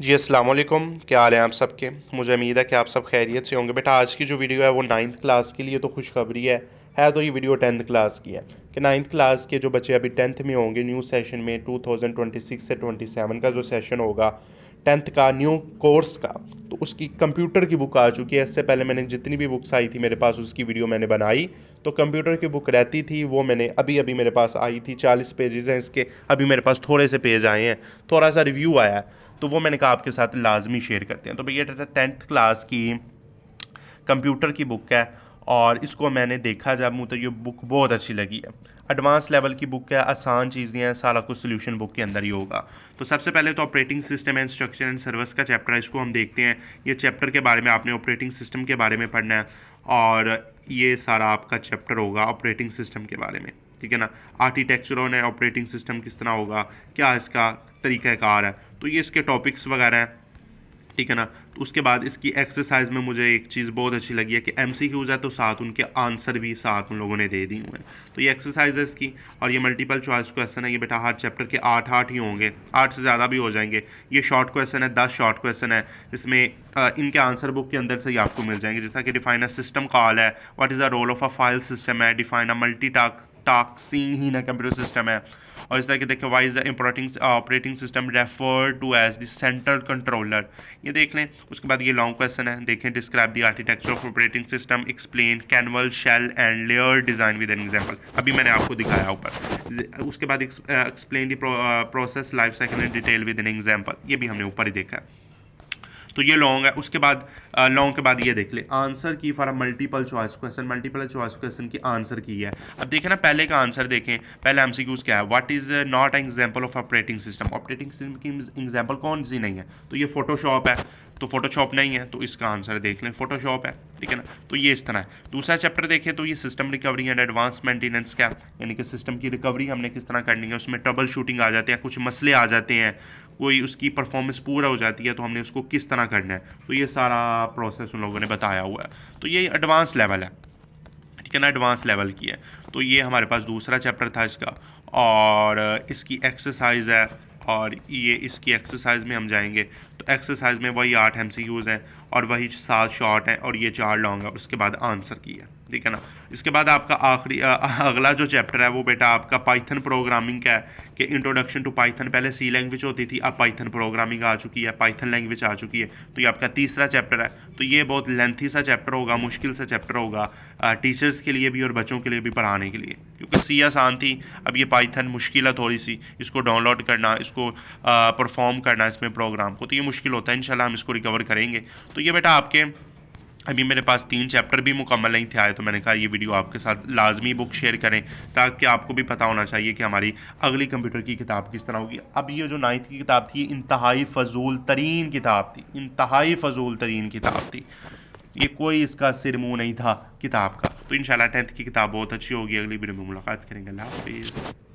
जी अस्सलाम वालेकुम, क्या हाल है आप सबके। मुझे उम्मीद है कि आप सब खैरियत से होंगे। बेटा आज की जो वीडियो है वो नाइन्थ क्लास के लिए तो खुशखबरी है तो ये वीडियो टेंथ क्लास की है कि नाइन्थ क्लास के जो बच्चे अभी टेंथ में होंगे न्यू सेशन में 2026 से 27 का जो सेशन होगा टेंथ का न्यू कोर्स का, तो उसकी कंप्यूटर की बुक आ चुकी है। इससे पहले मैंने जितनी भी बुक्स आई थी मेरे पास उसकी वीडियो मैंने बनाई, तो कंप्यूटर की बुक रहती थी वो मैंने अभी अभी मेरे पास आई थी। 40 पेजेस हैं इसके, अभी मेरे पास थोड़े से पेज आए हैं, थोड़ा सा रिव्यू आया है, तो वो मैंने कहा आपके साथ लाजमी शेयर करते हैं। तो भैया टेंथ क्लास की कंप्यूटर की बुक है और इसको मैंने देखा जब मुझे ये बुक बहुत अच्छी लगी है। एडवांस लेवल की बुक है, आसान चीज़ें हैं, सारा कुछ सोल्यूशन बुक के अंदर ही होगा। तो सबसे पहले तो operating system and instruction and service का चैप्टर है, इसको हम देखते हैं। ये चैप्टर के बारे में आपने ऑपरेटिंग सिस्टम के बारे में पढ़ना है और ये सारा आपका चैप्टर होगा ऑपरेटिंग सिस्टम के बारे में, ठीक है ना। आर्किटेक्चरों ने ऑपरेटिंग सिस्टम किस तरह होगा, क्या इसका तरीक़ाकार है, तो ये इसके टॉपिक्स वगैरह हैं, ठीक है ना। तो उसके बाद इसकी एक्सरसाइज में मुझे एक चीज़ बहुत अच्छी लगी है कि MCQs है तो साथ उनके आंसर भी साथ उन लोगों ने दे दिए हुए हैं। तो ये एक्सरसाइज है इसकी और ये मल्टीपल चॉइस क्वेश्चन है। ये बेटा हर चैप्टर के 8 ही होंगे, 8 से ज़्यादा भी हो जाएंगे। ये शॉर्ट क्वेश्चन है, 10 शॉर्ट क्वेश्चन है। इसमें इनके आंसर बुक के अंदर से ही आपको मिल जाएंगे, जिस तरह कि डिफाइन अ सिस्टम कॉल है, what is the role of a file system है, define a multitasking in a computer system है। और इस तरह के देखिए why is the operating system refer to as the central controller, ये देख लें। उसके बाद ये लॉन्ग क्वेश्चन है, देखें describe the architecture of operating system, explain kernel shell and layer design with an example, अभी मैंने आपको दिखाया ऊपर। उसके बाद explain the process life cycle in detail with an example, ये भी हमने ऊपर ही देखा है। तो ये लॉन्ग है। उसके बाद लॉन्ग के बाद ये देख ले आंसर की for multiple choice question, multiple choice question की आंसर की है। अब देखें ना, पहले का आंसर देखें, पहले MCQs क्या है, what is not an example of operating system, operating system की एग्जांपल कौन सी नहीं है, तो ये फोटोशॉप है, तो फोटोशॉप नहीं है, तो इसका आंसर देख लें फोटोशॉप है, ठीक है ना। तो ये इस तरह है। दूसरा चैप्टर देखें तो ये system recovery and advance maintenance का, यानी कि सिस्टम की रिकवरी हमने किस तरह करनी है, उसमें ट्रबल शूटिंग आ जाते हैं, कुछ मसले आ जाते हैं, कोई उसकी परफॉर्मेंस पूरा हो जाती है तो हमने उसको किस तरह करना है, तो ये सारा प्रोसेस उन लोगों ने बताया हुआ है। तो ये एडवांस लेवल है, ठीक है ना, एडवांस लेवल की है। तो ये हमारे पास दूसरा चैप्टर था इसका और इसकी एक्सरसाइज है और ये इसकी एक्सरसाइज में हम जाएंगे तो एक्सरसाइज में वही 8 MCQs हैं और वही 7 शॉर्ट हैं और ये 4 लॉन्ग है। उसके बाद आंसर की है, ठीक है ना। इसके बाद आपका आखिरी अगला जो चैप्टर है वो बेटा आपका पाइथन प्रोग्रामिंग का है कि इंट्रोडक्शन टू पाइथन, पहले C लैंग्वेज होती थी, अब पाइथन प्रोग्रामिंग आ चुकी है, पाइथन लैंग्वेज आ चुकी है। तो ये आपका तीसरा चैप्टर है। तो ये बहुत लेंथी सा चैप्टर होगा, मुश्किल सा चैप्टर होगा टीचर्स के लिए भी और बच्चों के लिए भी पढ़ाने के लिए, क्योंकि C आसान थी, अब ये पाइथन मुश्किल है थोड़ी सी, इसको डाउनलोड करना, इसको परफॉर्म करना इसमें प्रोग्राम को, तो ये मुश्किल होता है। इंशाल्लाह हम इसको रिकवर करेंगे। तो ये बेटा आपके अभी मेरे पास 3 चैप्टर भी मुकम्मल नहीं थे आए, तो मैंने कहा ये वीडियो आपके साथ लाजमी बुक शेयर करें ताकि आपको भी पता होना चाहिए कि हमारी अगली कंप्यूटर की किताब किस तरह होगी। अब ये जो 9th की किताब थी इंतहाई फ़जूल तरीन किताब थी, इंतहाई फ़जूल तरीन किताब थी, ये कोई इसका सिर मुँह नहीं था किताब का। तो इंशाल्लाह 10th की किताब बहुत अच्छी होगी। अगली वीडियो में मुलाकात करेंगे। अल्लाह हाफिज़।